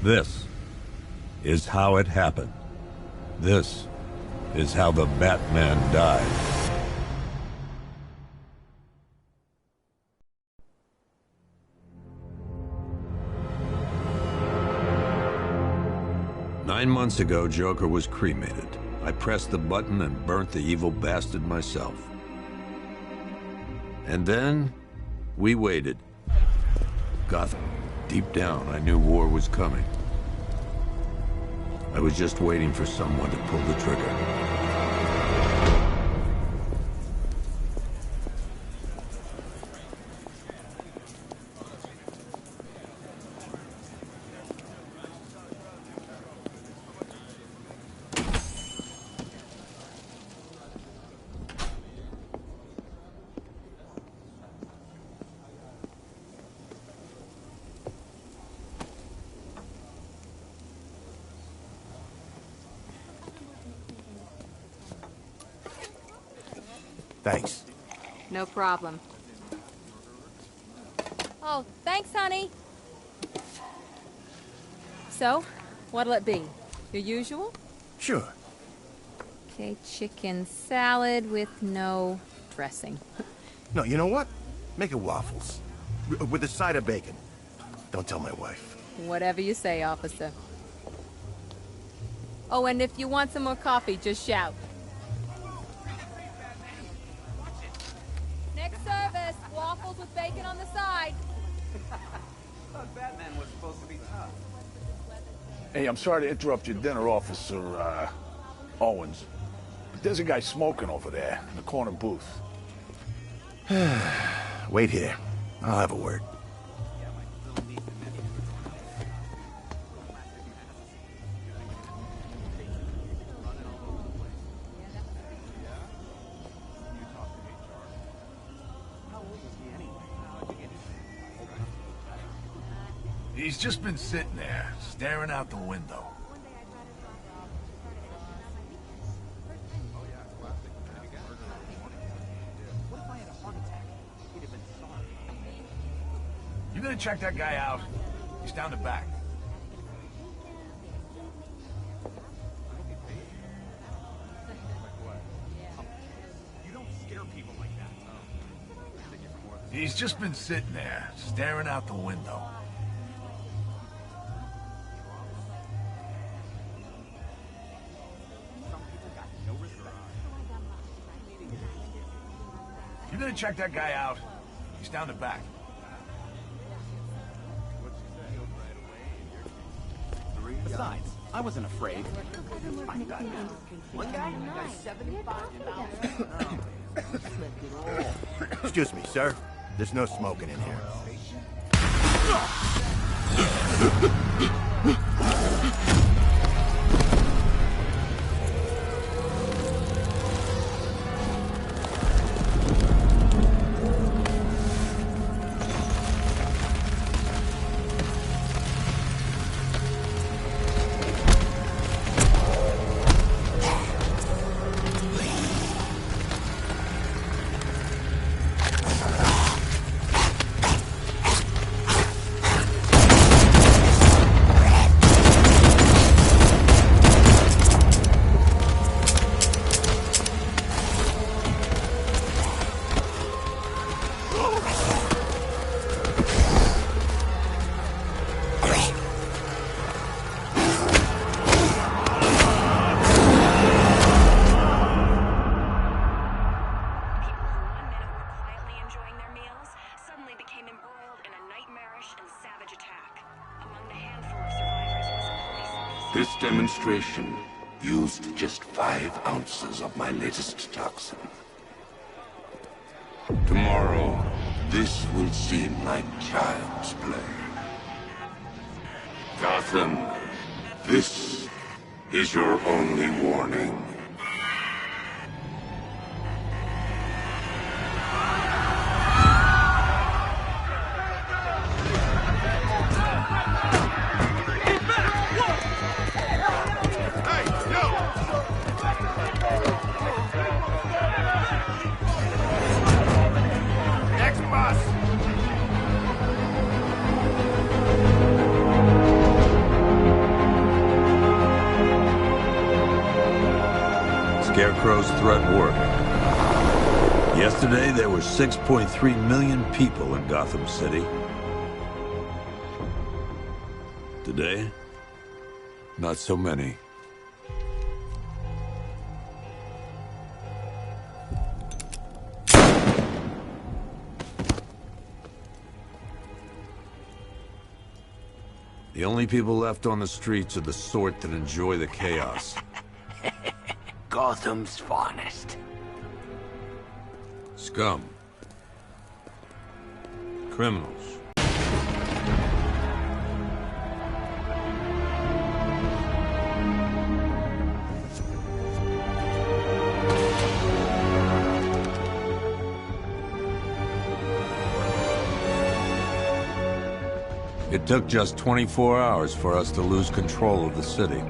This is how it happened. This is how the Batman died. 9 months ago, Joker was cremated. I pressed the button and burnt the evil bastard myself. And then, we waited. Gotham. Deep down, I knew war was coming. I was just waiting for someone to pull the trigger. Thanks. No problem. Oh, thanks, honey. So, what'll it be? Your usual? Sure. Okay, chicken salad with no dressing. No, you know what? Make it waffles. With a side of bacon. Don't tell my wife. Whatever you say, officer. Oh, and if you want some more coffee, just shout. Next service, waffles with bacon on the side. I thought Batman was supposed to be tough. Hey, I'm sorry to interrupt your dinner, Officer, Owens. But there's a guy smoking over there in the corner booth. Wait here. I'll have a word. He's just been sitting there, staring out the window. You gonna check that guy out? He's down the back. He's just been sitting there, staring out the window. You gonna check that guy out? He's down the back. Besides, I wasn't afraid. One guy got 75,000. Excuse me, sir. There's no smoking in here. This demonstration used just 5 ounces of my latest toxin. Tomorrow, this will seem like child's play. Gotham, this is your only warning. Scarecrow's threat worked. Yesterday, there were 6.3 million people in Gotham City. Today, not so many. The only people left on the streets are the sort that enjoy the chaos. Gotham's finest. Scum. Criminals. It took just 24 hours for us to lose control of the city.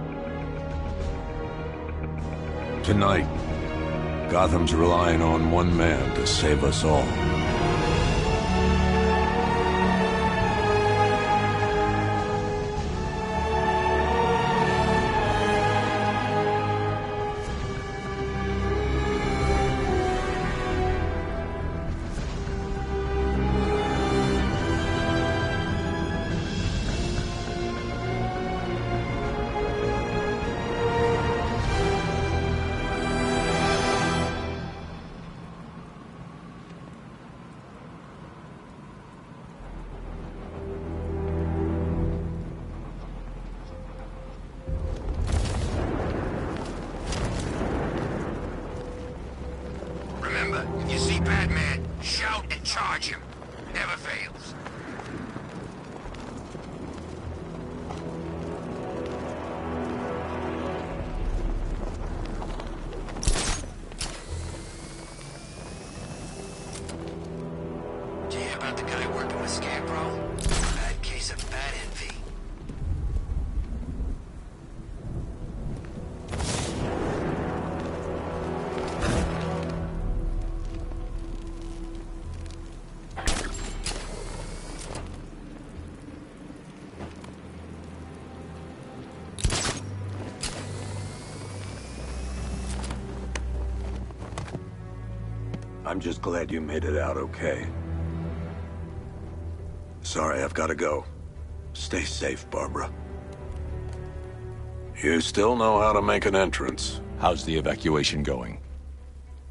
Tonight, Gotham's relying on one man to save us all. Remember, if you see Batman, shout and charge him. Never fails. Did you hear about the guy working with Scarecrow? Bad case of bat envy. I'm just glad you made it out okay. Sorry, I've got to go. Stay safe, Barbara. You still know how to make an entrance. How's the evacuation going?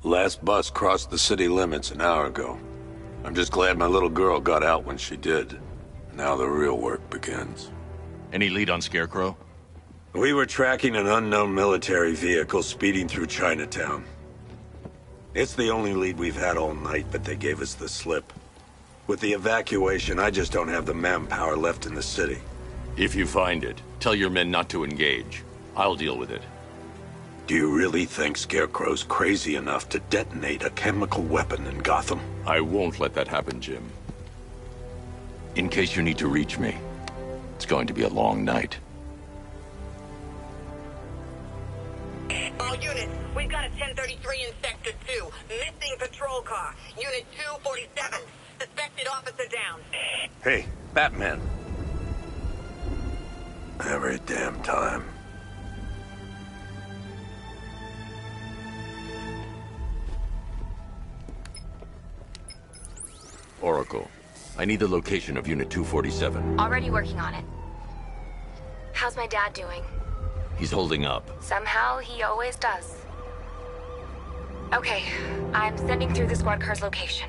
Last bus crossed the city limits an hour ago. I'm just glad my little girl got out when she did. Now the real work begins. Any lead on Scarecrow? We were tracking an unknown military vehicle speeding through Chinatown. It's the only lead we've had all night, but they gave us the slip. With the evacuation, I just don't have the manpower left in the city. If you find it, tell your men not to engage. I'll deal with it. Do you really think Scarecrow's crazy enough to detonate a chemical weapon in Gotham? I won't let that happen, Jim. In case you need to reach me, it's going to be a long night. All units, we've got a 1033 in Sector 2. Missing patrol car. Unit 247. Suspected officer down. Hey, Batman. Every damn time. Oracle, I need the location of Unit 247. Already working on it. How's my dad doing? He's holding up. Somehow, he always does. Okay, I'm sending through the squad car's location.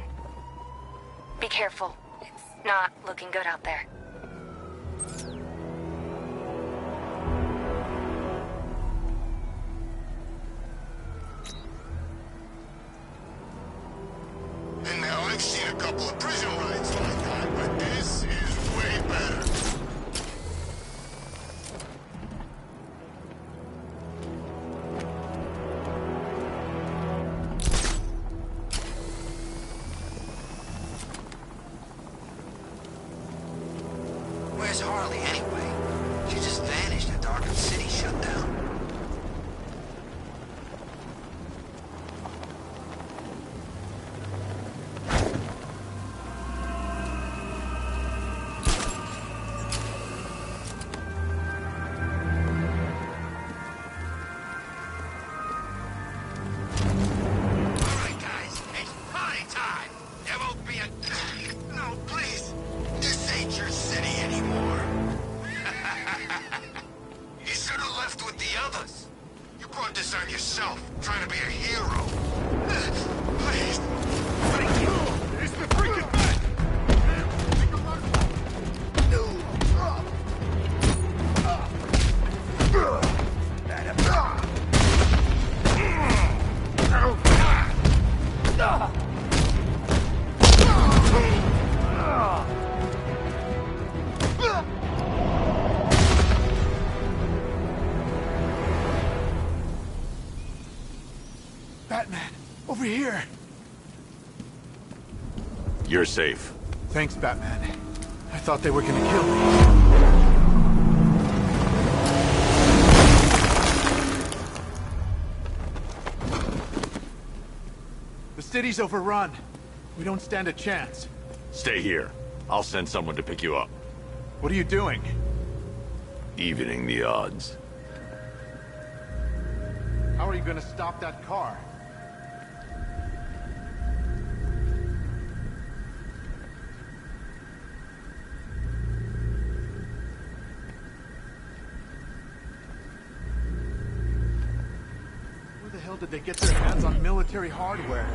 Be careful. It's not looking good out there. And now I've seen a couple of prison rides like that, but this is way better. Where's Harley anyway? She just vanished after Arkham City shut down. focus on yourself, trying to be a hero. Please. It's the freaking man! Batman, over here. You're safe. Thanks, Batman. I thought they were gonna kill me. The city's overrun. We don't stand a chance. Stay here. I'll send someone to pick you up. What are you doing? Evening the odds. How are you gonna stop that car? Where the hell did they get their hands on military hardware?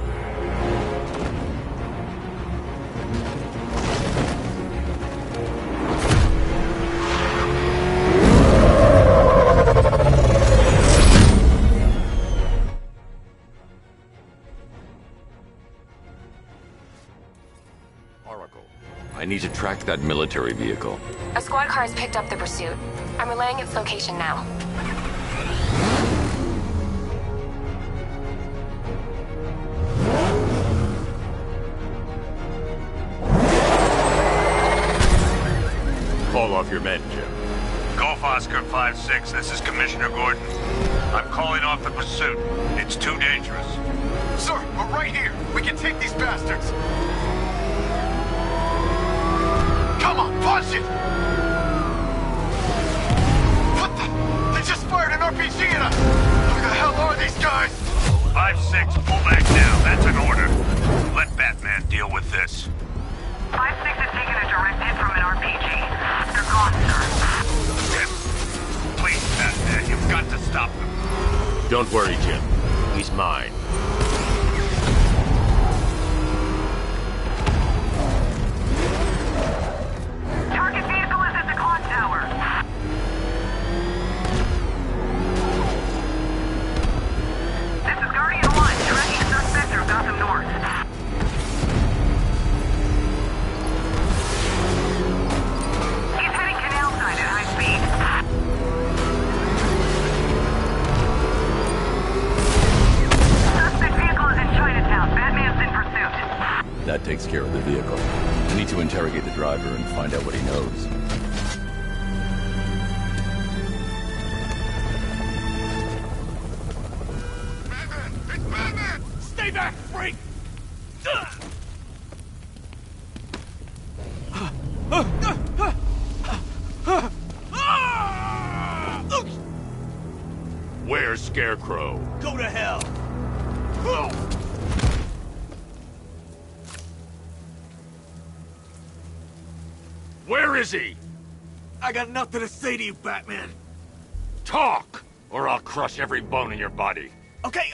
Oracle, I need to track that military vehicle. A squad car has picked up the pursuit. I'm relaying its location now. Call off your men, Jim. Golf Oscar 5-6, this is Commissioner Gordon. I'm calling off the pursuit. It's too dangerous. Sir, we're right here. We can take these bastards. Come on, punch it! What the? They just fired an RPG at us! Who the hell are these guys? 5-6, pull back now. That's an order. Let Batman deal with this. 5-6 has taken a direct hit from an RPG. They're gone, sir. Jim, please, Batman, you've got to stop them. Don't worry, Jim. He's mine. Target vehicle is at the clock tower. This is Guardian 1, tracking suspect through Gotham North. He's heading canal side at high speed. Suspect vehicle is in Chinatown. Batman's in pursuit. That takes care of the vehicle. I need to interrogate the driver and find out what he knows. Batman! It's Batman! Stay back, freak! Where's Scarecrow? Go to hell! Where is he? I got nothing to say to you, Batman. Talk, or I'll crush every bone in your body. Okay.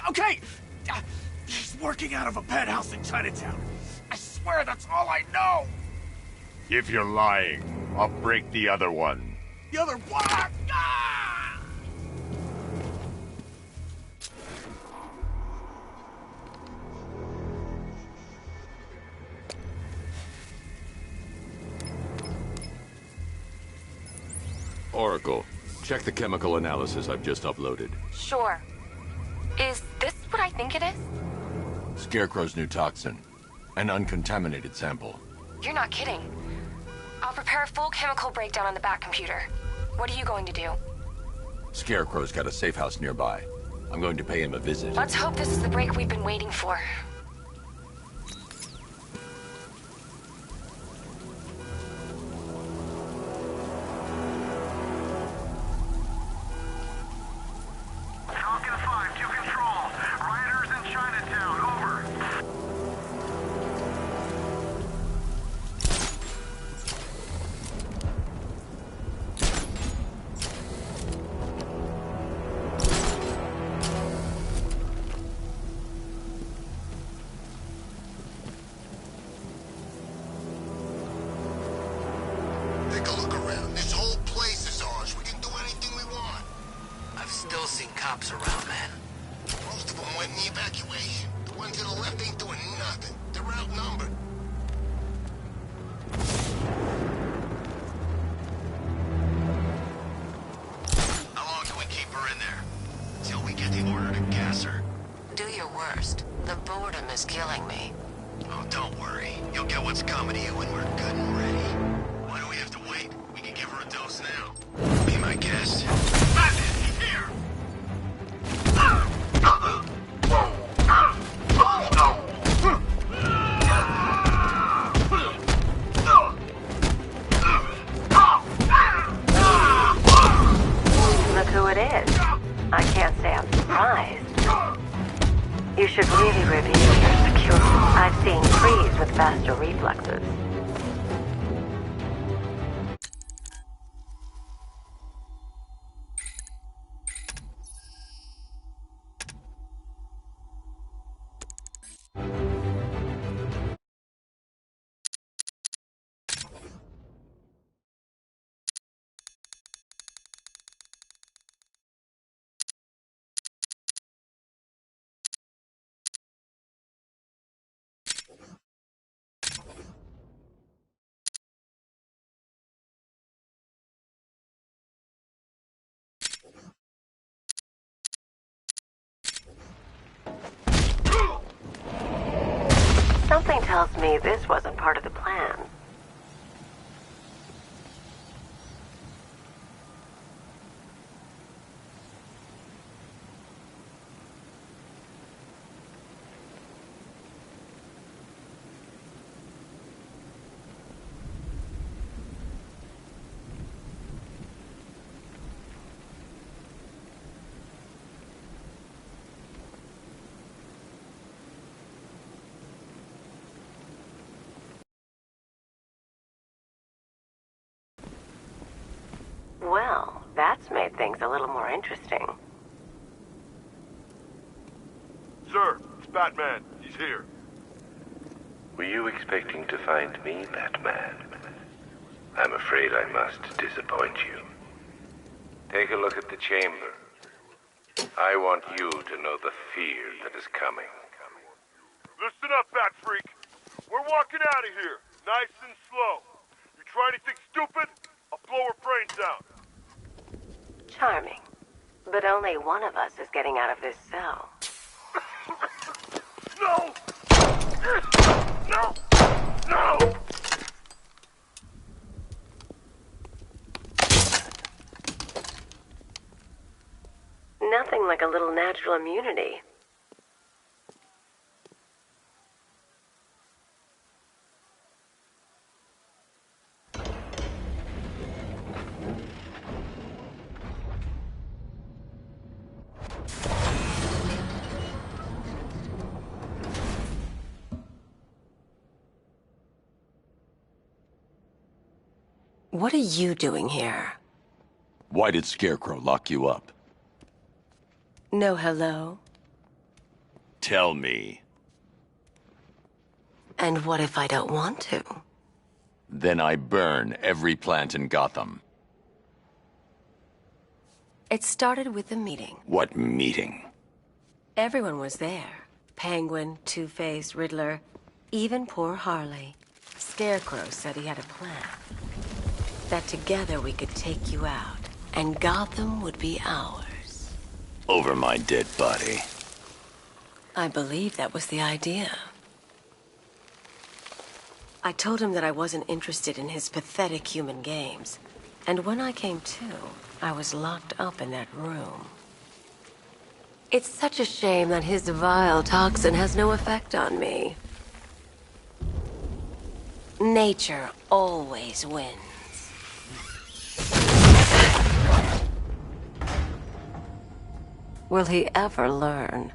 He's working out of a penthouse in Chinatown. I swear that's all I know. If you're lying, I'll break the other one. The other one. Ah! Oracle, check the chemical analysis I've just uploaded. Sure. Is this what I think it is? Scarecrow's new toxin. An uncontaminated sample. You're not kidding. I'll prepare a full chemical breakdown on the back computer. What are you going to do? Scarecrow's got a safe house nearby. I'm going to pay him a visit. Let's hope this is the break we've been waiting for. Falcon 5 to control. Rioters in Chinatown, over. Take a look around. This whole place is ours. We can do anything we want. I've still seen cops around, man. Most of them went in the evacuation. The ones to the left ain't doing nothing. They're outnumbered. How long can we keep her in there? Till we get the order to gas her. Do your worst. The boredom is killing me. Oh, don't worry. You'll get what's coming to you when we're good and ready. Why do we have to wait? We can give her a dose now. Be my guest. Batman, he's here! Look who it is. I can't say I'm surprised. You should really review your security. I've seen trees with faster reflexes. Something tells me this wasn't part of the plan. Well, that's made things a little more interesting. Sir, it's Batman. He's here. Were you expecting to find me, Batman? I'm afraid I must disappoint you. Take a look at the chamber. I want you to know the fear that is coming. Listen up, Bat Freak. We're walking out of here, nice and slow. You try anything stupid, I'll blow her brains out. Charming. But only one of us is getting out of this cell. No! No! No! Nothing like a little natural immunity. What are you doing here? Why did Scarecrow lock you up? No hello? Tell me. And what if I don't want to? Then I burn every plant in Gotham. It started with a meeting. What meeting? Everyone was there. Penguin, Two-Face, Riddler, even poor Harley. Scarecrow said he had a plan. That together we could take you out, and Gotham would be ours. Over my dead body. I believe that was the idea. I told him that I wasn't interested in his pathetic human games. And when I came to, I was locked up in that room. It's such a shame that his vile toxin has no effect on me. Nature always wins. Will he ever learn?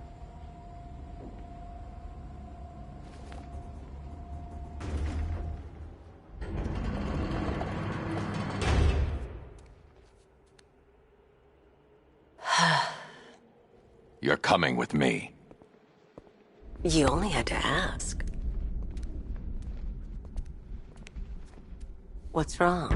You're coming with me. You only had to ask. What's wrong?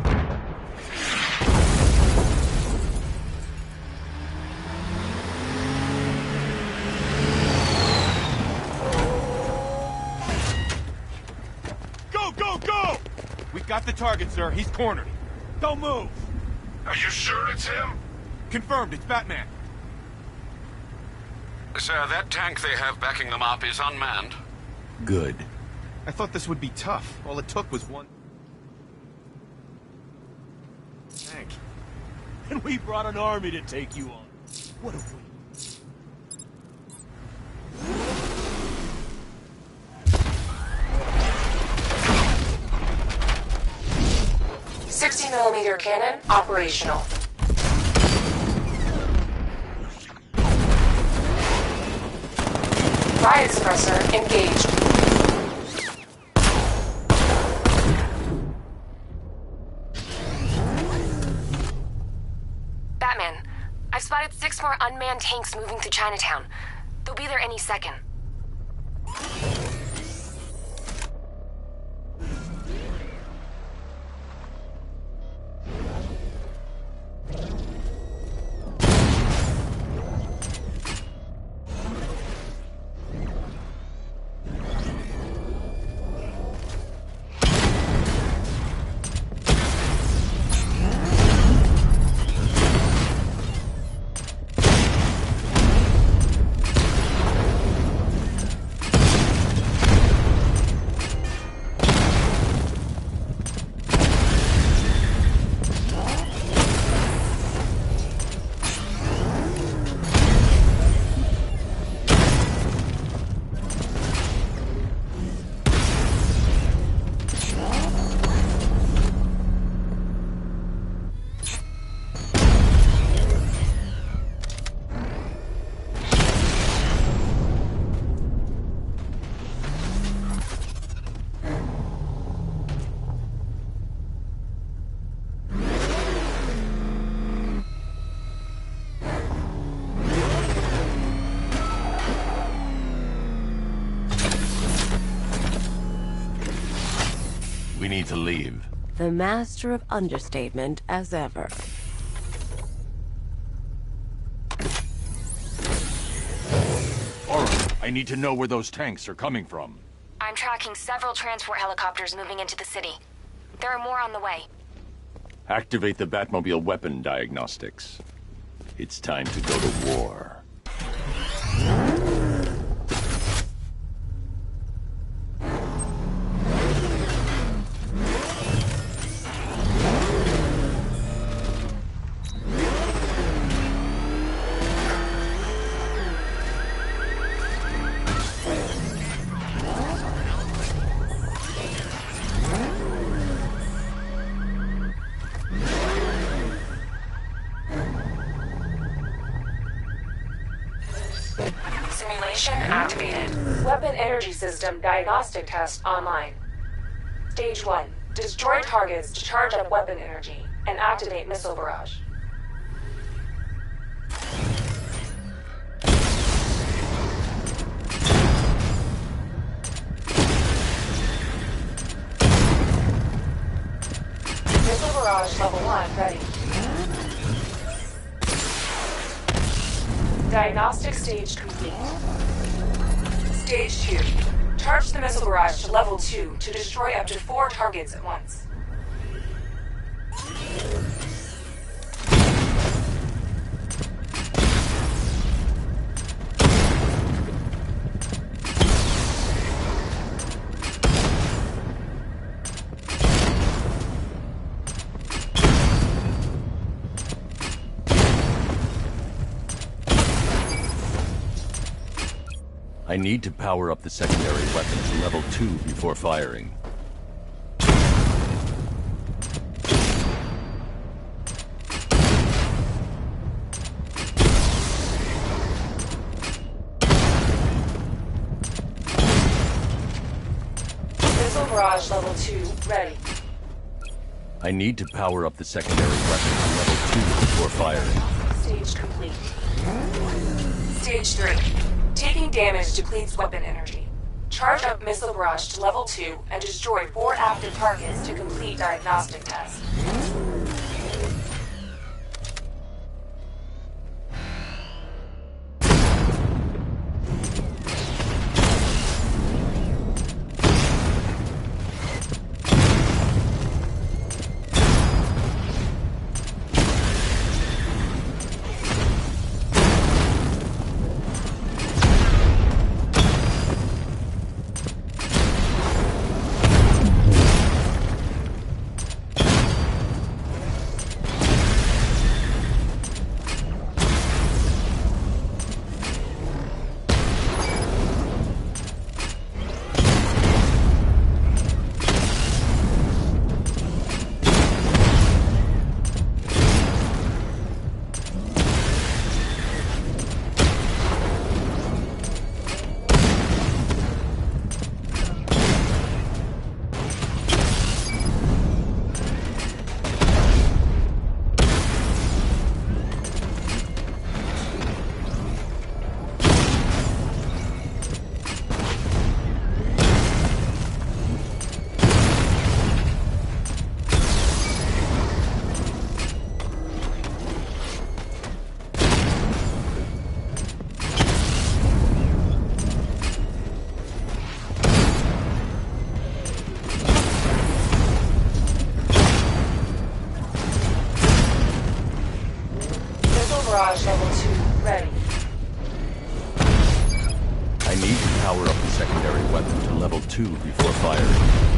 Got the target, sir. He's cornered. Don't move! Are you sure it's him? Confirmed, it's Batman. Sir, that tank they have backing them up is unmanned. Good. I thought this would be tough. All it took was one... tank. And we brought an army to take you on. What a waste. 60mm cannon operational. Riot suppressor engaged. Batman, I've spotted 6 more unmanned tanks moving through Chinatown. They'll be there any second. We need to leave. The master of understatement as ever. Alright, I need to know where those tanks are coming from. I'm tracking several transport helicopters moving into the city. There are more on the way. Activate the Batmobile weapon diagnostics. It's time to go to war. Simulation activated. Weapon energy system diagnostic test online. Stage 1. Destroy targets to charge up weapon energy and activate missile barrage. Missile barrage level 1 ready. Diagnostic stage complete. Stage 2. Charge the missile barrage to level 2 to destroy up to 4 targets at once. I need to power up the secondary weapon to level 2 before firing. Missile barrage level 2 ready. I need to power up the secondary weapon to level 2 before firing. Stage complete. Stage 3. Taking damage depletes weapon energy. Charge up missile barrage to level 2 and destroy 4 active targets to complete diagnostic test. 2 before firing.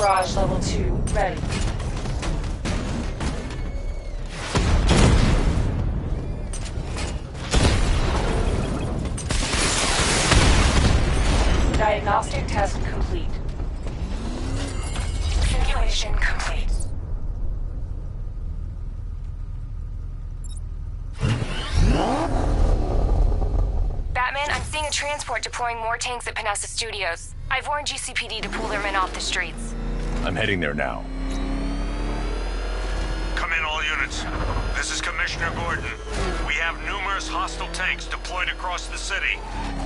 Barrage level 2 ready. Diagnostic test complete. Simulation complete. Batman, I'm seeing a transport deploying more tanks at Panessa Studios. I've warned GCPD to pull their men off the streets. I'm heading there now. Come in, all units. This is Commissioner Gordon. We have numerous hostile tanks deployed across the city.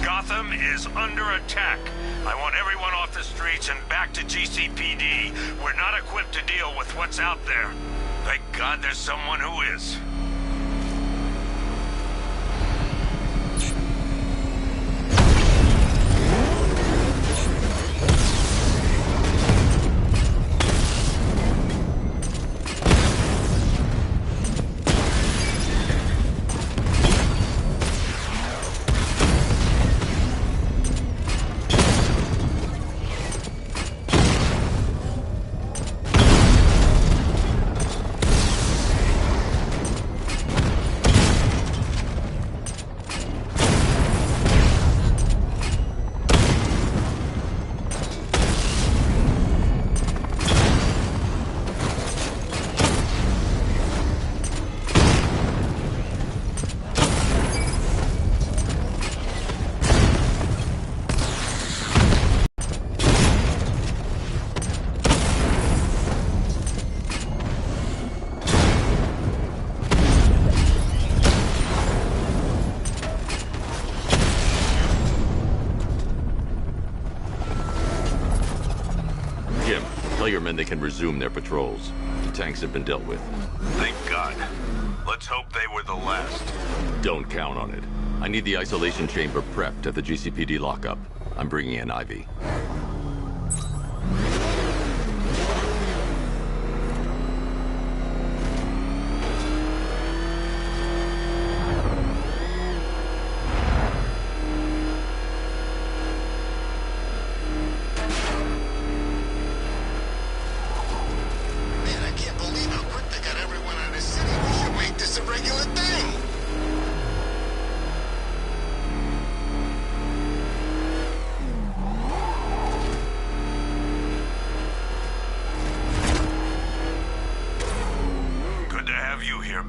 Gotham is under attack. I want everyone off the streets and back to GCPD. We're not equipped to deal with what's out there. Thank God there's someone who is. Tell your men they can resume their patrols. The tanks have been dealt with. Thank God. Let's hope they were the last. Don't count on it. I need the isolation chamber prepped at the GCPD lockup. I'm bringing in Ivy.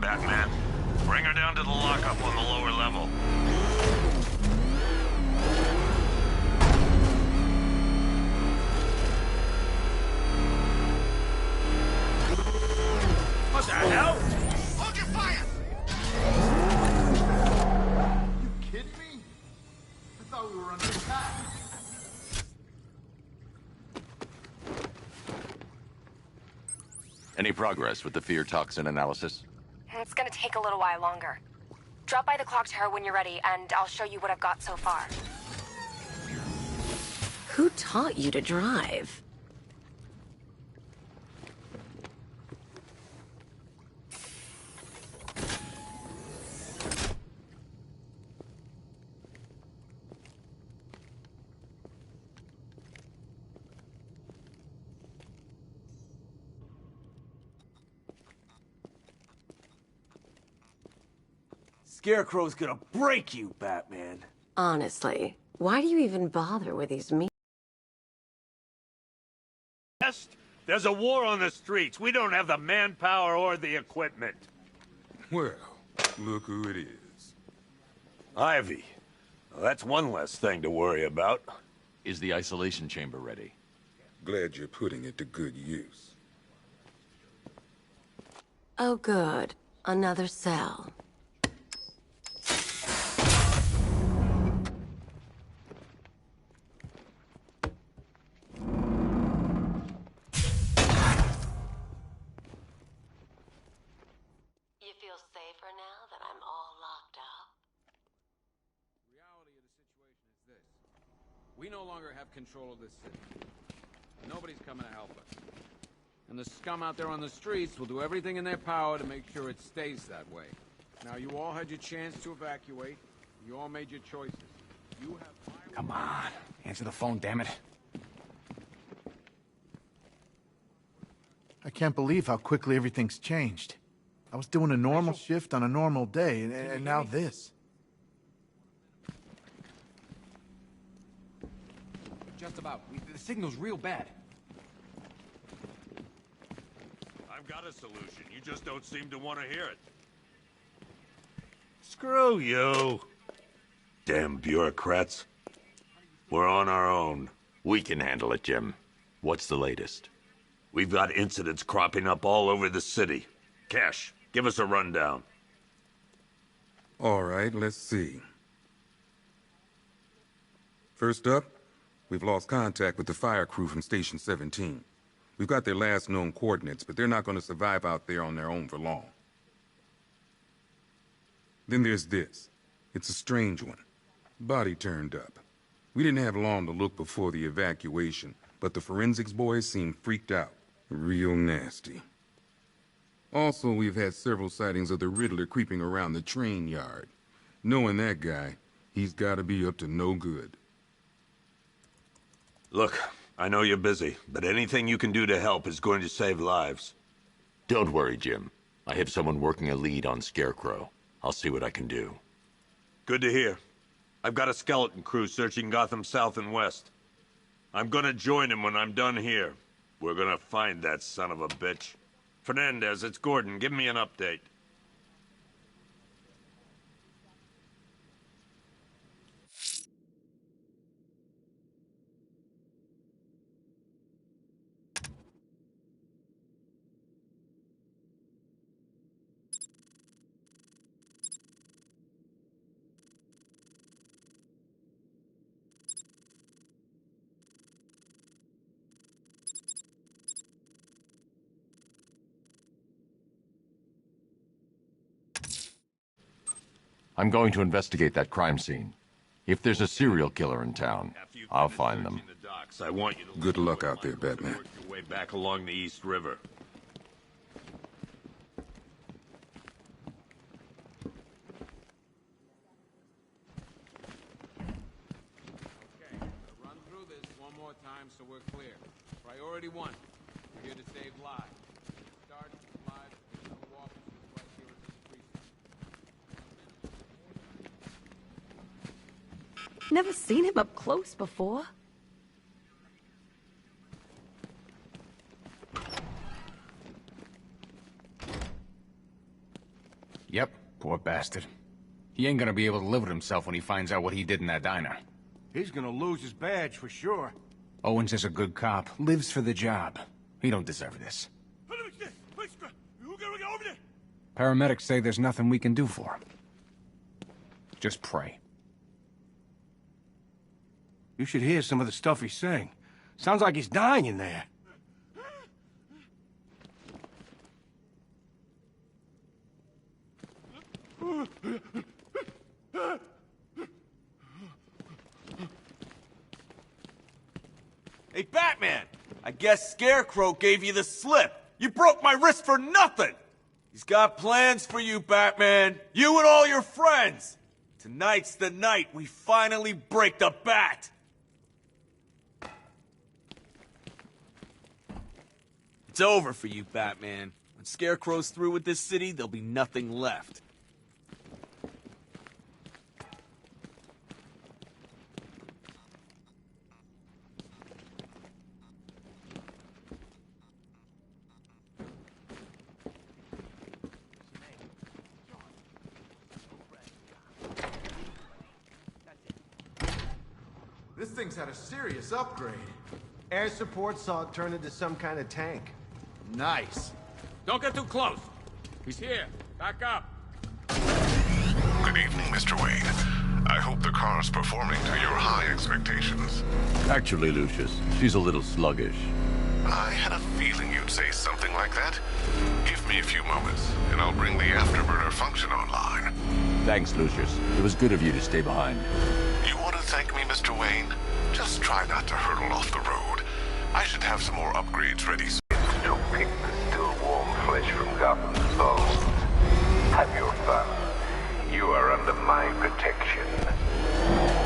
Batman. Bring her down to the lockup on the lower level. What the hell? Hold your fire! You kidding me? I thought we were under attack. Any progress with the fear toxin analysis? It's gonna take a little while longer. Drop by the clock tower when you're ready, and I'll show you what I've got so far. Who taught you to drive? Scarecrow's gonna break you, Batman. Honestly, why do you even bother with these There's a war on the streets. We don't have the manpower or the equipment. Well, look who it is. Ivy. Well, that's one less thing to worry about. Is the isolation chamber ready? Glad you're putting it to good use. Oh, good. Another cell. You feel safer now that I'm all locked up? Reality of the situation is this. We no longer have control of this city. Nobody's coming to help us. And the scum out there on the streets will do everything in their power to make sure it stays that way. Now, you all had your chance to evacuate. You all made your choices. You have... Come on. Answer the phone, damn it. I can't believe how quickly everything's changed. I was doing a normal shift on a normal day, and now this. Just about. The signal's real bad. I've got a solution. You just don't seem to want to hear it. Screw you. Damn bureaucrats. We're on our own. We can handle it, Jim. What's the latest? We've got incidents cropping up all over the city. Cash, give us a rundown. All right, let's see. First up, we've lost contact with the fire crew from Station 17. We've got their last known coordinates, but they're not going to survive out there on their own for long. Then there's this. It's a strange one. Body turned up. We didn't have long to look before the evacuation, but the forensics boys seemed freaked out. Real nasty. Also, we've had several sightings of the Riddler creeping around the train yard. Knowing that guy, he's got to be up to no good. Look, I know you're busy, but anything you can do to help is going to save lives. Don't worry, Jim. I have someone working a lead on Scarecrow. I'll see what I can do. Good to hear. I've got a skeleton crew searching Gotham South and West. I'm gonna join him when I'm done here. We're gonna find that son of a bitch. Fernandez, it's Gordon. Give me an update. I'm going to investigate that crime scene. If there's a serial killer in town, I'll find them. I want you to Good luck out there, Batman. work your way back along the East River. Okay, run through this one more time so we're clear. Priority 1, we're here to save lives. Start lives with no officers right here at this precinct. Never seen him up close before. Yep, poor bastard. He ain't gonna be able to live with himself when he finds out what he did in that diner. He's gonna lose his badge for sure. Owens is a good cop, lives for the job. He don't deserve this. Paramedics say there's nothing we can do for him. Just pray. You should hear some of the stuff he's saying. Sounds like he's dying in there. Hey, Batman! I guess Scarecrow gave you the slip. You broke my wrist for nothing! He's got plans for you, Batman. You and all your friends. Tonight's the night we finally break the bat. It's over for you, Batman. When Scarecrow's through with this city, there'll be nothing left. This thing's had a serious upgrade. Air support saw it turn into some kind of tank. Nice. Don't get too close. He's here. Back up. Good evening, Mr. Wayne. I hope the car's performing to your high expectations. Actually, Lucius, she's a little sluggish. I had a feeling you'd say something like that. Give me a few moments, and I'll bring the afterburner function online. Thanks, Lucius. It was good of you to stay behind. You want to thank me, Mr. Wayne? Just try not to hurtle off the road. I should have some more upgrades ready soon. To pick the still warm flesh from Gotham's bones. Have your fun. You are under my protection.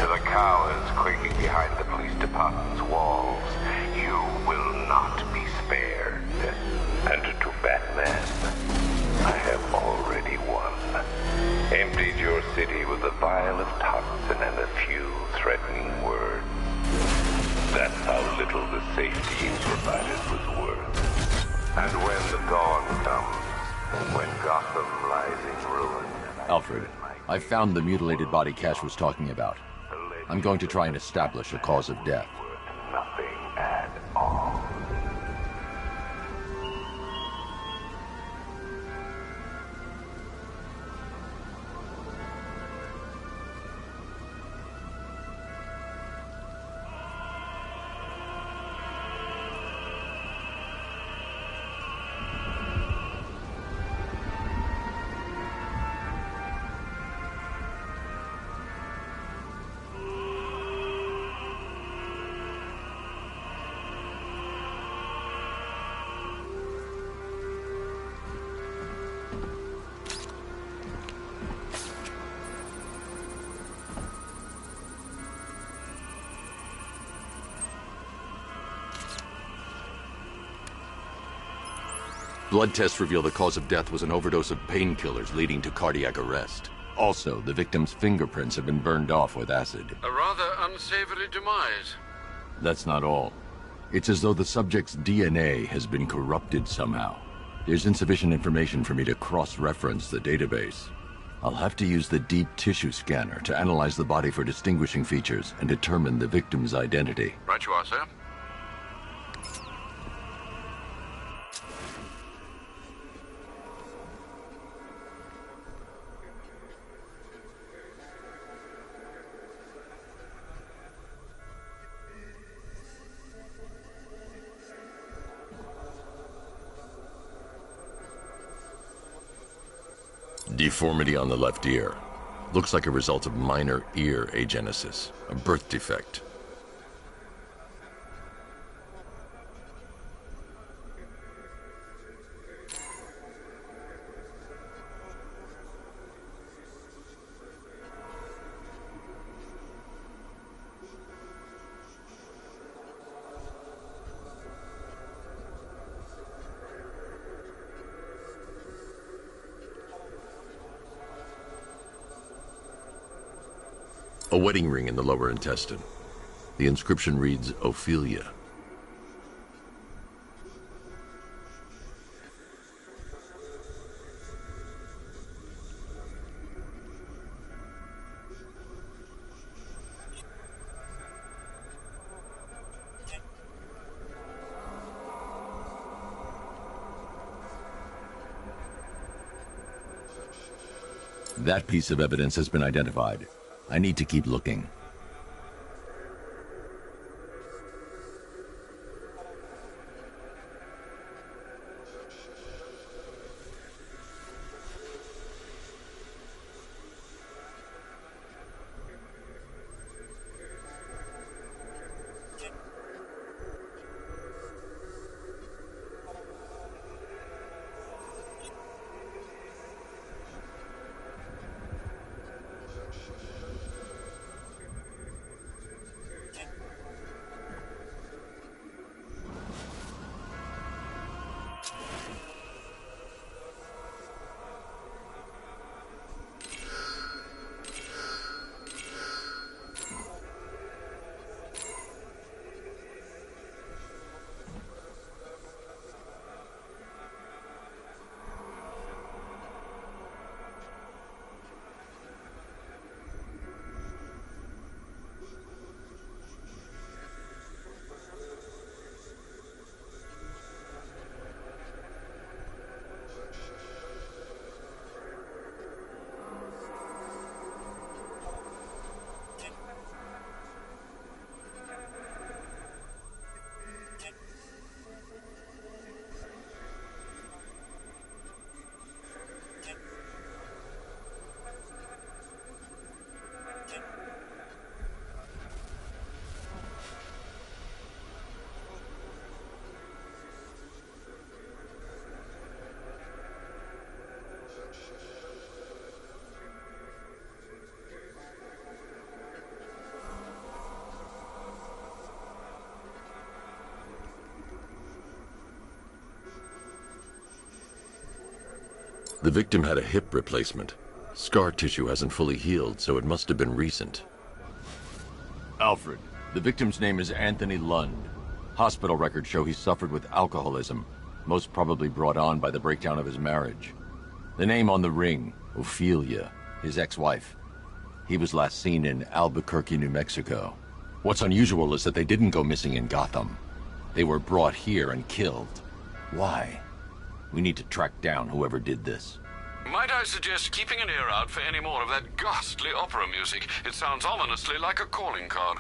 To the cowards quaking behind the police department's walls, you will not be spared. And to Batman, I have already won. Emptied your city with a vial of toxin and a few threatening words. That's how little the safety you provided was worth. And when the dawn comes, when Gotham lies in ruin... Alfred, I found the mutilated body Cash was talking about. I'm going to try and establish a cause of death. Nothing at all. Blood tests reveal the cause of death was an overdose of painkillers leading to cardiac arrest. Also, the victim's fingerprints have been burned off with acid. A rather unsavory demise. That's not all. It's as though the subject's DNA has been corrupted somehow. There's insufficient information for me to cross-reference the database. I'll have to use the deep tissue scanner to analyze the body for distinguishing features and determine the victim's identity. Right you are, sir. Deformity on the left ear. Looks like a result of minor ear agenesis, a birth defect. A wedding ring in the lower intestine. The inscription reads, Ophelia. That piece of evidence has been identified. I need to keep looking. The victim had a hip replacement. Scar tissue hasn't fully healed, so it must have been recent. Alfred, the victim's name is Anthony Lund. Hospital records show he suffered with alcoholism, most probably brought on by the breakdown of his marriage. The name on the ring, Ophelia, his ex-wife. He was last seen in Albuquerque, New Mexico. What's unusual is that they didn't go missing in Gotham. They were brought here and killed. Why? We need to track down whoever did this. Might I suggest keeping an ear out for any more of that ghastly opera music? It sounds ominously like a calling card.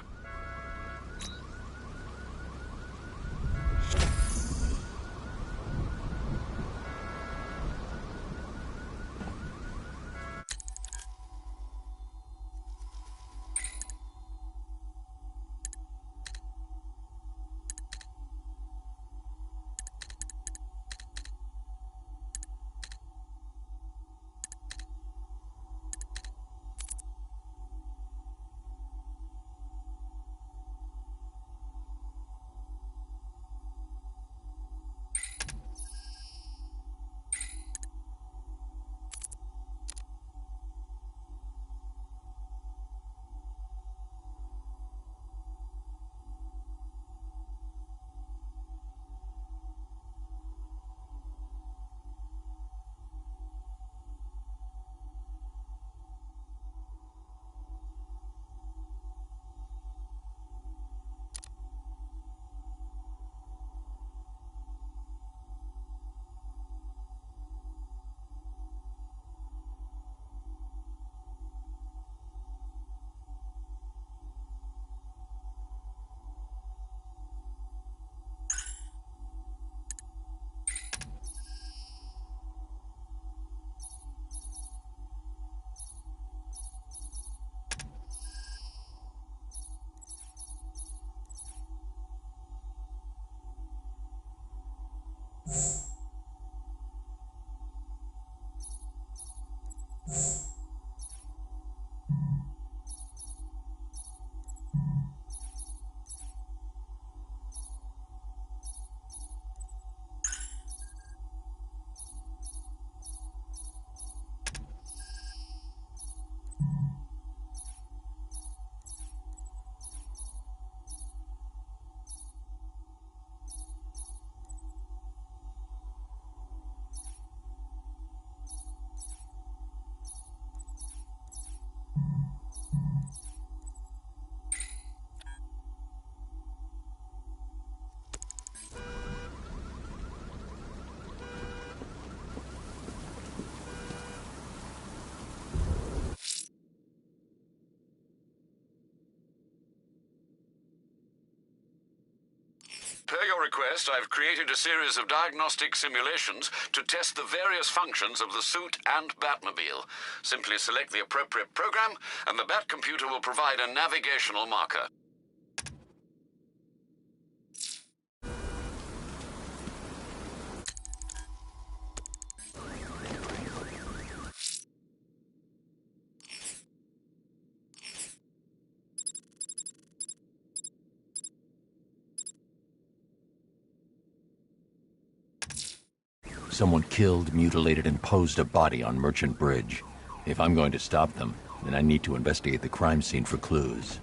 Per your request, I've created a series of diagnostic simulations to test the various functions of the suit and Batmobile. Simply select the appropriate program, and the Bat computer will provide a navigational marker. Someone killed, mutilated, and posed a body on Merchant Bridge. If I'm going to stop them, then I need to investigate the crime scene for clues.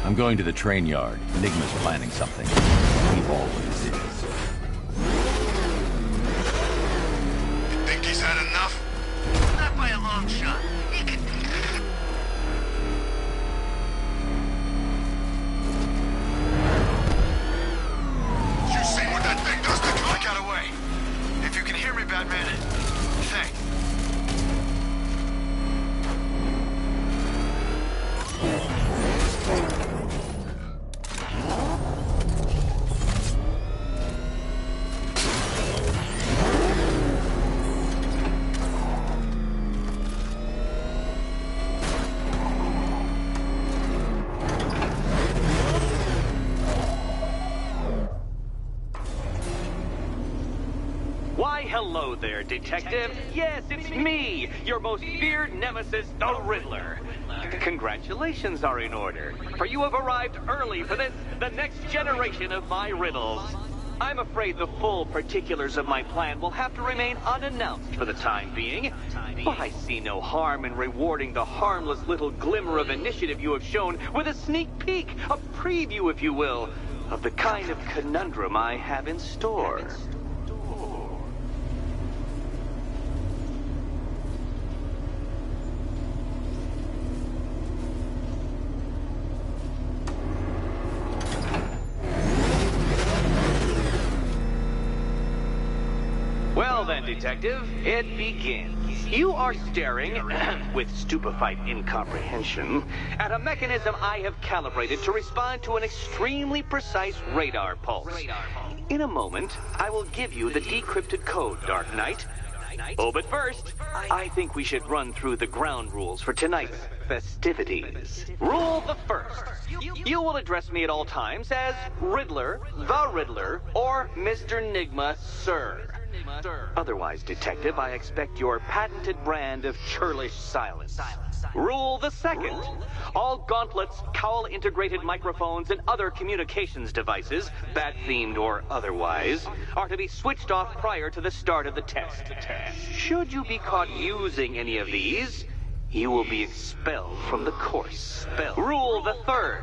I'm going to the train yard. Enigma's planning something. He always is. shot. You can... You see what that thing does to I got away. If you can hear me, Batman, thanks. Why, hello there, Detective. Yes, it's me, your most feared nemesis, the Riddler. Congratulations are in order, for you have arrived early for this, the next generation of my riddles. I'm afraid the full particulars of my plan will have to remain unannounced for the time being, but I see no harm in rewarding the harmless little glimmer of initiative you have shown with a sneak peek, a preview, if you will, of the kind of conundrum I have in store. Well then, Detective, it begins. You are staring, with stupefied incomprehension, at a mechanism I have calibrated to respond to an extremely precise radar pulse. In a moment, I will give you the decrypted code, Dark Knight. Oh, but first, I think we should run through the ground rules for tonight's festivities. Rule the first. You will address me at all times as Riddler, the Riddler, or Mr. Nigma, sir. Otherwise, Detective, I expect your patented brand of churlish silence. Rule the second. All gauntlets, cowl-integrated microphones, and other communications devices, bat-themed or otherwise, are to be switched off prior to the start of the test. Should you be caught using any of these, you will be expelled from the course. Rule the third.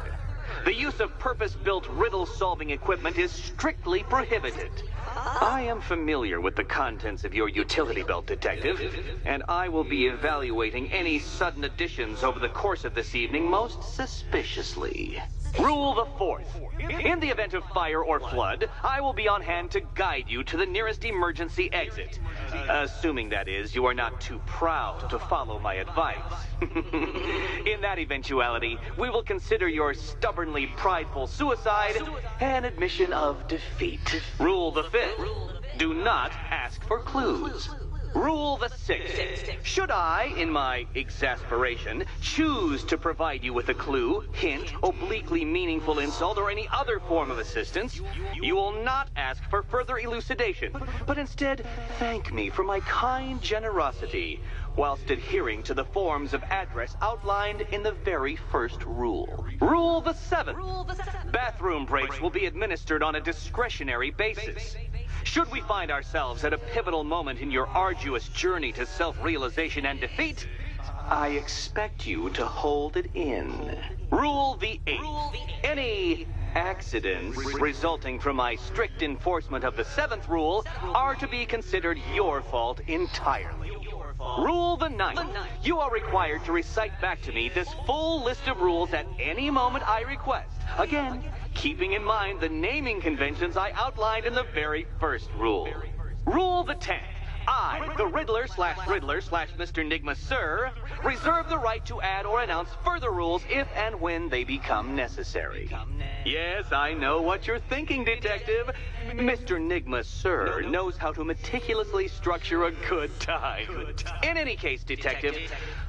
The use of purpose-built riddle-solving equipment is strictly prohibited. I am familiar with the contents of your utility belt, Detective, and I will be evaluating any sudden additions over the course of this evening most suspiciously. Rule the fourth. In the event of fire or flood, I will be on hand to guide you to the nearest emergency exit. Assuming, that is, you are not too proud to follow my advice. In that eventuality, we will consider your stubbornly prideful suicide an admission of defeat. Rule the fifth. Do not ask for clues. Rule the sixth. Should I, in my exasperation, choose to provide you with a clue, hint, obliquely meaningful insult, or any other form of assistance, you will not ask for further elucidation, but instead thank me for my kind generosity, whilst adhering to the forms of address outlined in the very first rule. Rule the seventh. Bathroom breaks will be administered on a discretionary basis. Should we find ourselves at a pivotal moment in your arduous journey to self-realization and defeat, I expect you to hold it in. Rule the eighth. Any accidents resulting from my strict enforcement of the seventh rule are to be considered your fault entirely. Rule the ninth. You are required to recite back to me this full list of rules at any moment I request. Again, keeping in mind the naming conventions I outlined in the very first rule. Rule the 10th. I, the Riddler/Mr. Nigma, sir, reserve the right to add or announce further rules if and when they become necessary. Yes, I know what you're thinking, Detective. Mr. Nigma, sir, knows how to meticulously structure a good time. In any case, Detective,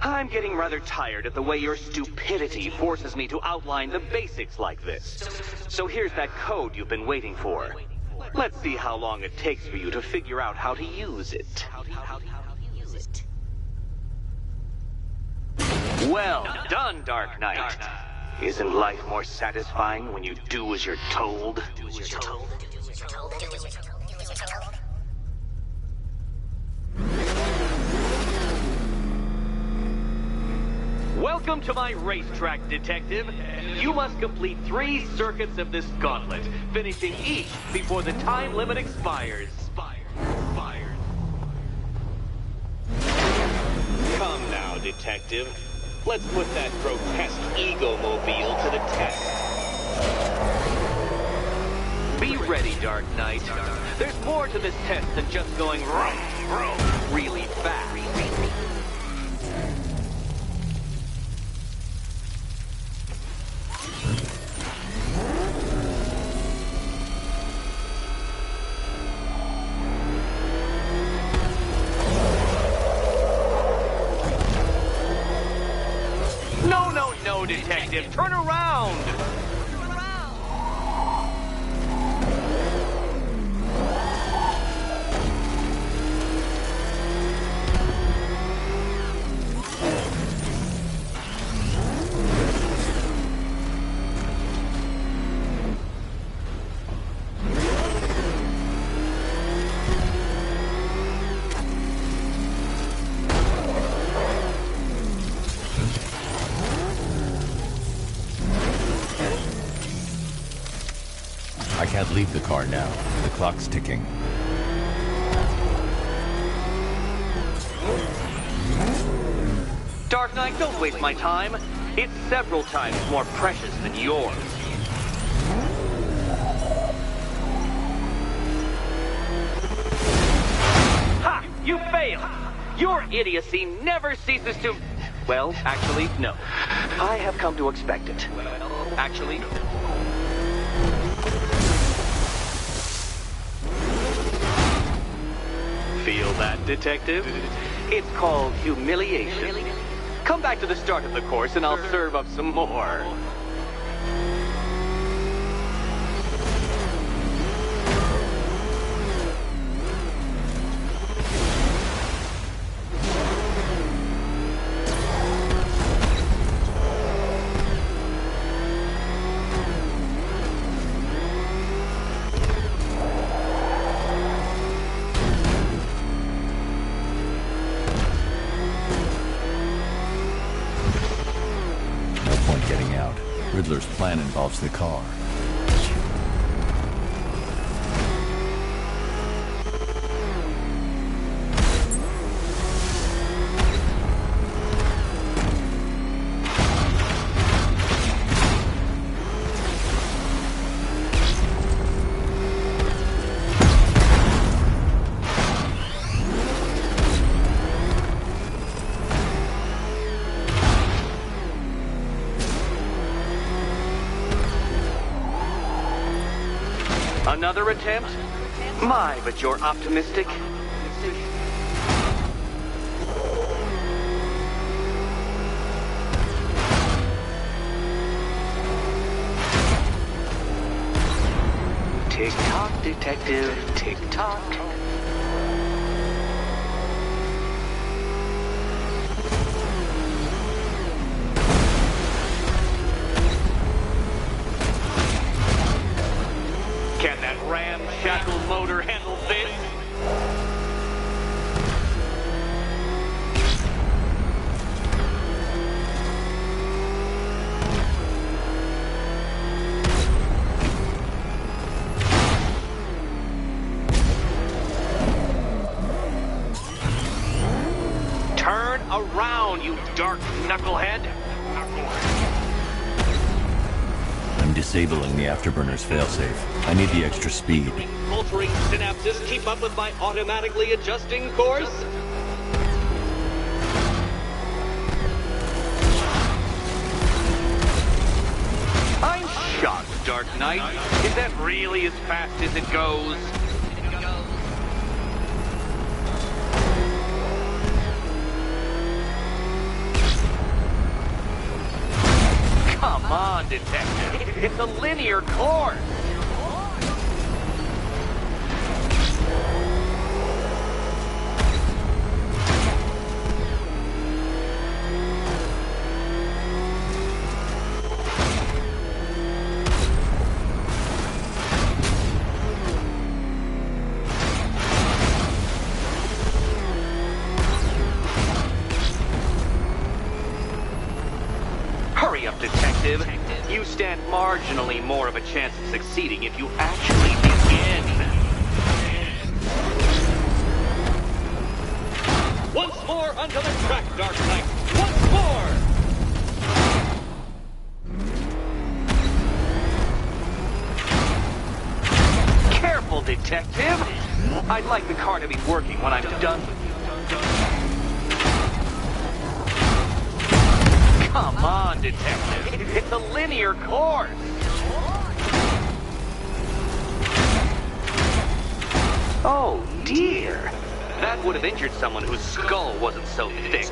I'm getting rather tired of the way your stupidity forces me to outline the basics like this. So here's that code you've been waiting for. Let's see how long it takes for you to figure out how to use it. Well done, Dark Knight. Isn't life more satisfying when you do as you're told? Welcome to my racetrack, Detective. You must complete 3 circuits of this gauntlet, finishing each before the time limit expires. Come now, Detective. Let's put that grotesque ego-mobile to the test. Be ready, Dark Knight. There's more to this test than just going vroom, vroom, really fast. No, Detective, turn around! I can't leave the car now. The clock's ticking. Dark Knight, don't waste my time. It's several times more precious than yours. Ha! You failed! Your idiocy never ceases to... Well, actually, no. I have come to expect it. Actually... Feel that, Detective? It's called humiliation. Come back to the start of the course and I'll serve up some more. Riddler's plan involves the car. Another attempt? My, but you're optimistic. Tick-tock, Detective, tick-tock. Can that ramshackle motor handle this? Turn around, you dark knucklehead! I'm disabling the afterburner's failsafe. I need the extra speed. Altering synapses keep up with my automatically adjusting course? I'm shocked, Dark Knight. Is that really as fast as it goes? Come on, Detective. It's a linear course. Hurry up, Detective. You stand marginally more of a chance of succeeding if you actually begin. Once more onto the track, Dark Knight. once more! Careful, detective! I'd like the car to be working when I'm done with you. Come on, detective. It's a linear course. Oh, dear. That would have injured someone whose skull wasn't so thick.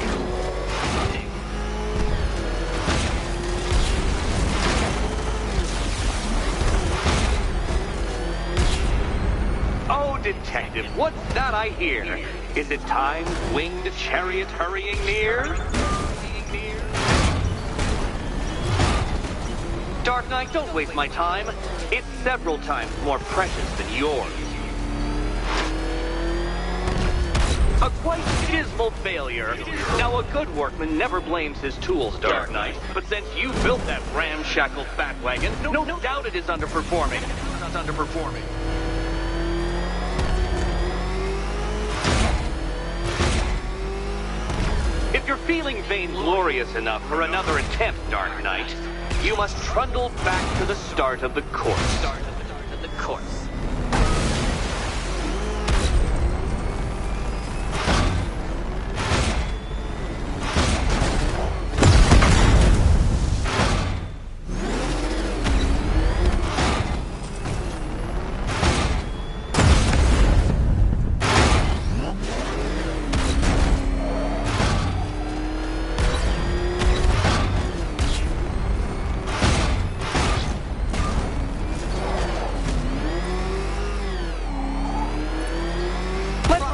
Oh, detective, what's that I hear? Is it time's winged chariot hurrying near? Dark Knight, don't waste my time. It's several times more precious than yours. A quite dismal failure. Now, a good workman never blames his tools, Dark Knight. But since you built that ramshackle fat wagon, no doubt it is underperforming. Not underperforming. If you're feeling vainglorious enough for another attempt, Dark Knight, you must trundle back to the start of the course.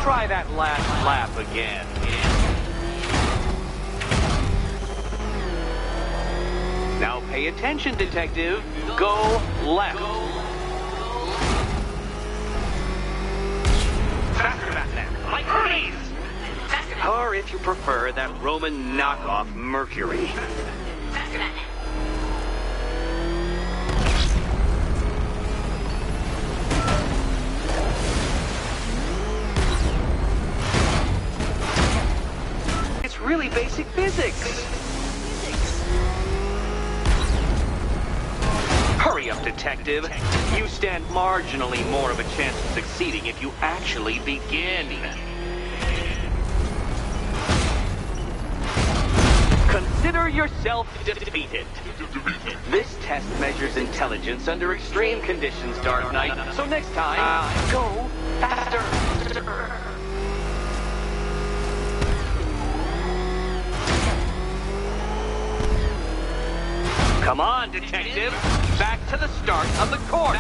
Try that last lap again. Now pay attention, detective. Go left. Faster, Batman. Like freeze! Or if you prefer, that Roman knockoff Mercury. Faster, Batman. Really basic physics. Hurry up, detective. You stand marginally more of a chance of succeeding if you actually begin. Consider yourself defeated. This test measures intelligence under extreme conditions, Dark Knight. So next time, go faster. Come on, detective. Back to the start of the course.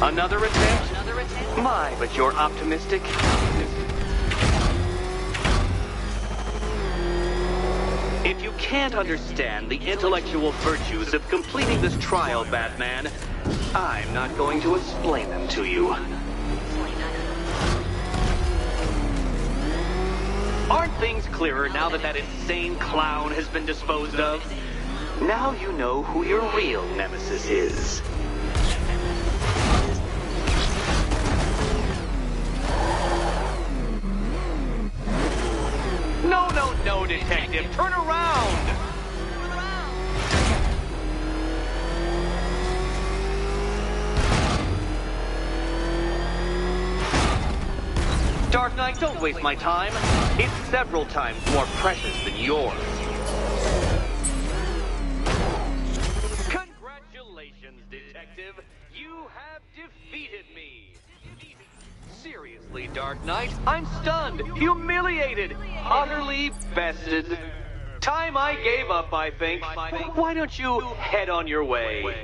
Another attempt? My, but you're optimistic. If you can't understand the intellectual virtues of completing this trial, Batman, I'm not going to explain them to you. Aren't things clearer now that that insane clown has been disposed of? Now you know who your real nemesis is. No, detective, turn around! Dark Knight, don't waste my time. It's several times more precious than yours. Congratulations, detective. You have defeated me. Seriously. Dark Knight, I'm stunned, humiliated, utterly bested. Time I gave up, I think. Why don't you head on your way?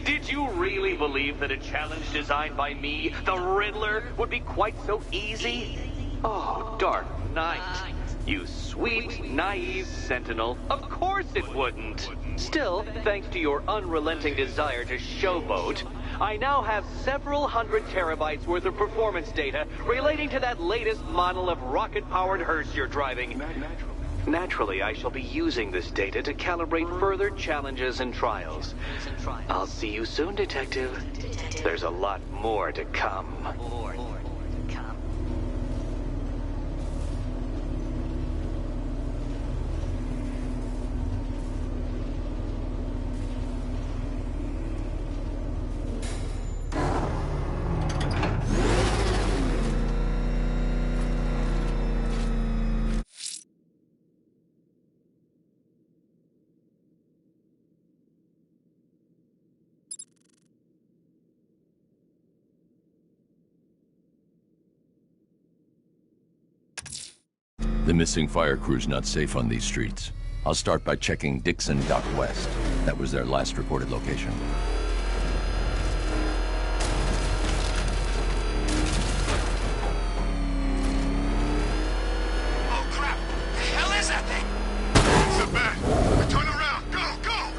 Did you really believe that a challenge designed by me, the Riddler, would be quite so easy? Oh, Dark Knight. You sweet, naive sentinel. Of course it wouldn't. Still, thanks to your unrelenting desire to showboat, I now have several hundred terabytes worth of performance data relating to that latest model of rocket-powered hearse you're driving. Naturally, I shall be using this data to calibrate further challenges and trials. I'll see you soon, Detective. There's a lot more to come. The missing fire crew's not safe on these streets. I'll start by checking Dixon Dock West. That was their last reported location. Oh crap! The hell is that thing? It's a bat! Turn around! Go! Go!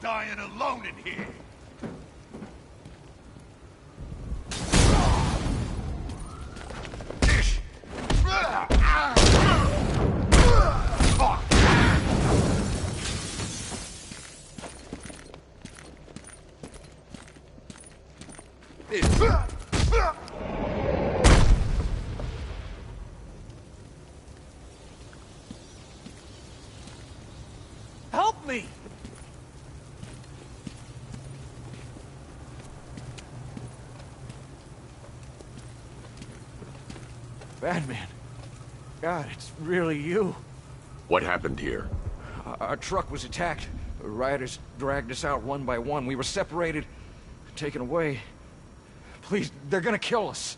Dying alone in here. Help me! Batman. God, it's really you. What happened here? Our truck was attacked. The rioters dragged us out one by one. We were separated, taken away. Please, they're gonna kill us.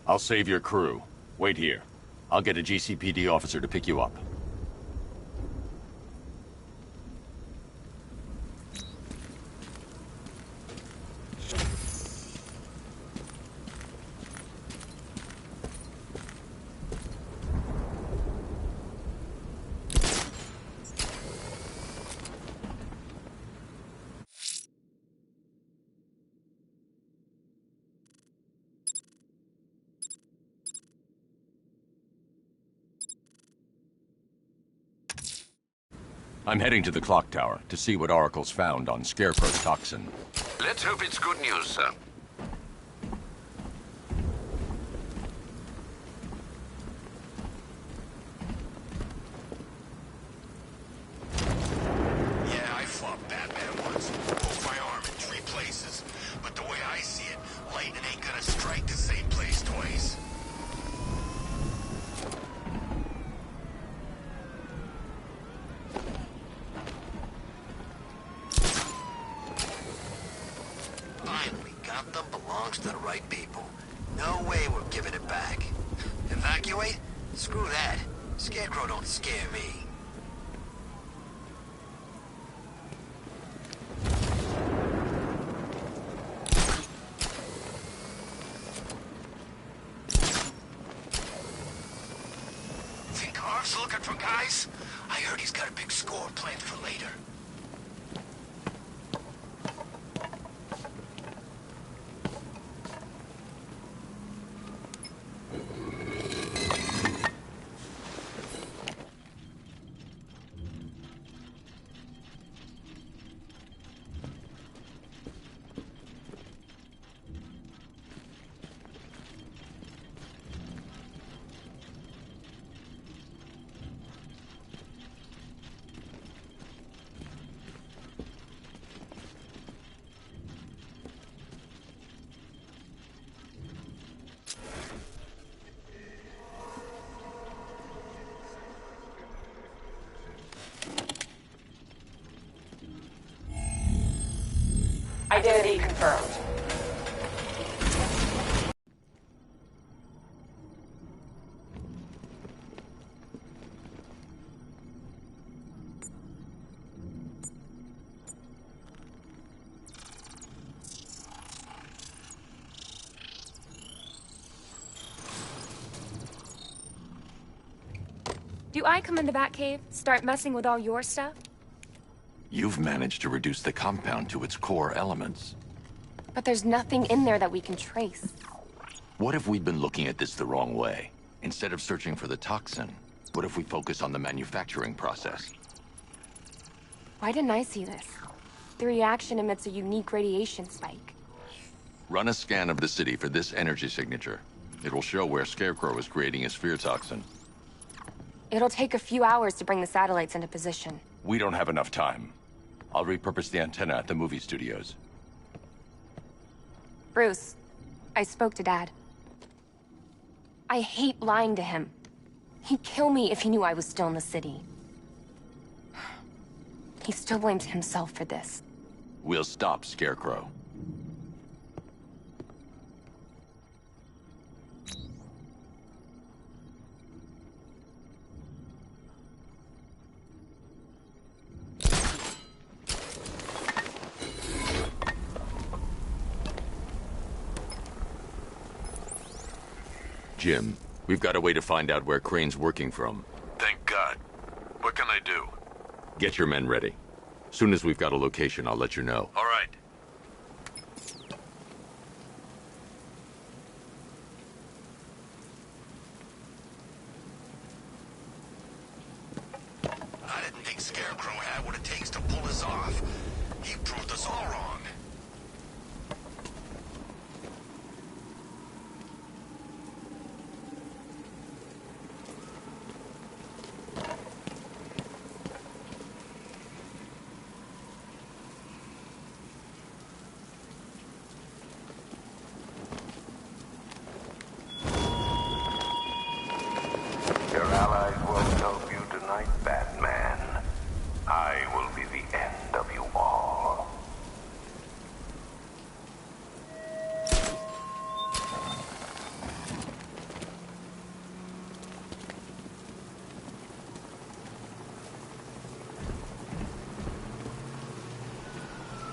I'll save your crew. Wait here. I'll get a GCPD officer to pick you up. I'm heading to the clock tower to see what Oracle's found on Scarecrow's toxin. Let's hope it's good news, sir. Yeah, I fought Batman once. Broke my arm in 3 places. But the way I see it, lightning ain't gonna strike the same place twice. Finally, Gotham belongs to the right people. No way we're giving it back. Evacuate? Screw that. Scarecrow don't scare me. Think Harv's looking for guys? I heard he's got a big score planned for later. Identity confirmed. Do I come in the Batcave, start messing with all your stuff? You've managed to reduce the compound to its core elements. But there's nothing in there that we can trace. What if we'd been looking at this the wrong way? Instead of searching for the toxin, what if we focus on the manufacturing process? Why didn't I see this? The reaction emits a unique radiation spike. Run a scan of the city for this energy signature. It will show where Scarecrow is creating his fear toxin. It'll take a few hours to bring the satellites into position. We don't have enough time. I'll repurpose the antenna at the movie studios. Bruce, I spoke to Dad. I hate lying to him. He'd kill me if he knew I was still in the city. He still blames himself for this. We'll stop Scarecrow. Jim, we've got a way to find out where Crane's working from. Thank God. What can I do? Get your men ready. Soon as we've got a location, I'll let you know. All right. I didn't think Scarecrow had what it takes to pull us off. He proved us all wrong.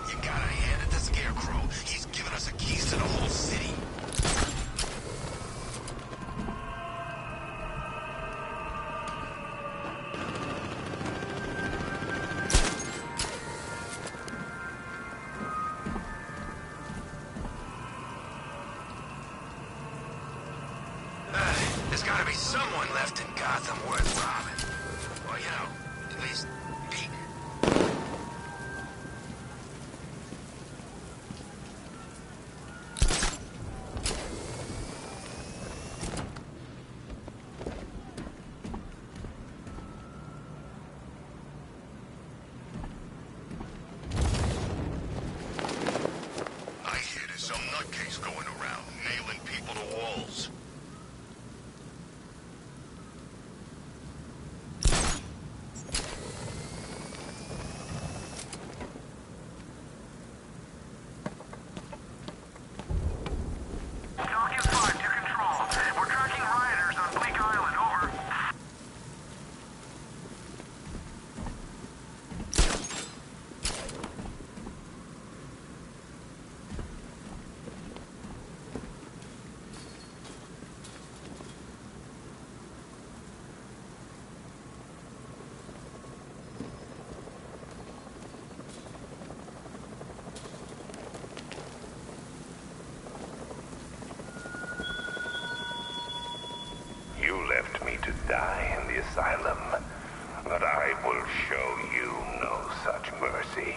You gotta hand it to Scarecrow. He's given us the keys to the whole city. There's gotta be someone left in Gotham worth robbing. Or, you know, at least beating. I hear there's some nutcase going around, nailing people to walls. You left me to die in the asylum, but I will show you no such mercy.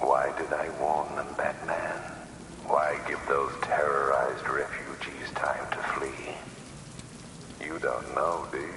Why did I warn them, Batman? Why give those terrorized refugees time to flee? You don't know, do you?